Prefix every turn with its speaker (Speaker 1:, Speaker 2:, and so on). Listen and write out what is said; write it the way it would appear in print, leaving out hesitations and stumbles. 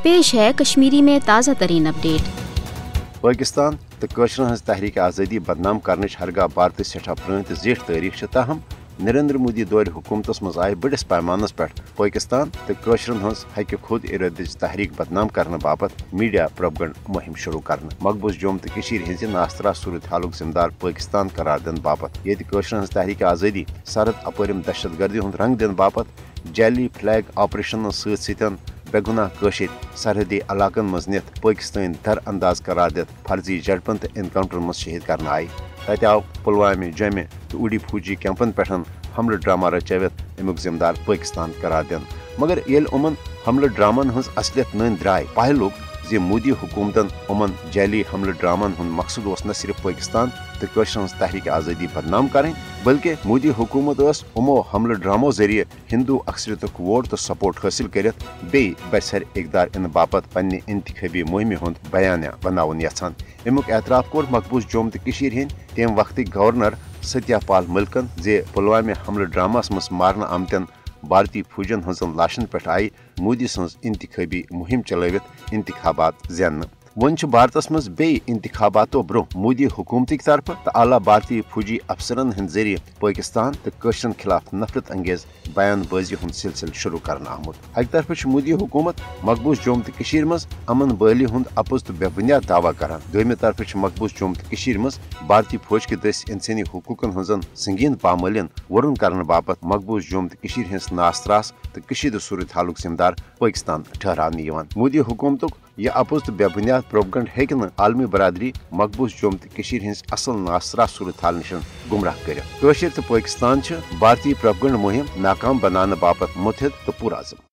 Speaker 1: पेश है कश्मीरी में ताज़ा तरीन अपडेट।
Speaker 2: पाकिस्तान तो कशरन हज तहरीक आज़ादी बदनाम करने हरगा बार तो सठा प्रण तो जेठ तारीख ताहम नरेंद्र मोदी दौर हुकूमत मज आय बड़िस पैमानस पे पाकिस्तान तो कशरन हज हक खुद इराद तहरीक बदनाम करने बापत मीडिया प्रोपगंड मुहिम शुरू कर मकबूज जोम तो हज नास्तरा सूरत हाल जिम्मेदार पाकिस्तान करार दिन बापत ये कशरन हज तहरीक आज़ादी सरद अपरम दहशत गर्दी हूं रंग दिन बापत जैली फ्लैग ऑपरेशन सतन बेगुनाह कशिर सरहदी इलाकन मज नित पाकिस्तान दर अंदाज करार दित फर्जी झड़पन तो इनकाउंटर मज शहीद करना आय तत आव पुलवामा जमे तो उड़ी फौजी कैंपन पे हमल ड्रामा रचवित अमुक जिम्मेदार पाकिस्तान करार दिन मगर ये उमन हमल ड्रामन हज असलियत नन द्राय पह लोग जे मोदी हुकूमतन उमन जैली हमल ड्रामन हुन मकसद न सिर्फ पाकिस्तान तो कशरन तहरीक आज़ादी बदनाम करें बल्कि मोदी हुकूमत उमो हमल ड्रामो जरिए हिंदू अक्सरियत वोट तो सपोर्ट हासिल कर बरसर इकदार इन बापत पन्ने इंतखाबी मुहिम हुंद बयान बनावन यछान अमुक एतराफ कोर मकबूज जोम तो हंद तम वक्त गवर्नर सत्यापाल मलिकन जे पुलवामा हमल ड्रामास मज मारन आमतन भारतीय फौजन हजन लाशन पे आय मोदी सज इंतखाबी मुहिम चलवित इंतखाबात ज़ेन वन भारत मज बे इंतखाबातो ब्रो मोदी हुकूमत तरफ तो आला भारतीय फौजी अफसरन हंद जरिए पाकिस्तान तो कशरन खिलाफ नफरत अंगेज बयानबाजी हुंद सिलसिल शुरू करना आमुत अक तरफ मोदी हुकूमत मकबूज जोम तो मज अमन बहाली हुंद अपोज तो बेबुनियाद दावा करान दोमे तरफ मकबूज जोम तो मज भारतीय फौज के दस इंसानी हुकूकन हजन संगीन पामलिन वरुन करने बापत मकबूज जोम तो हंस नासत्रास तो कशीद सूरत हाल जिम्मेदार पाकिस्तान ठहरान मोदी हुकूमत यह अपोज तो बेबुनियाद प्रोपगंड हेकन आलमी बरादरी मकबूज जोम तो हंस असल नासरा सूरत हाल निश गुमराह कर तो पाकिस्तान भारतीय प्रोपगंड मुहिम नाकाम बनाने बापत मुतहद तो पुरआज़म।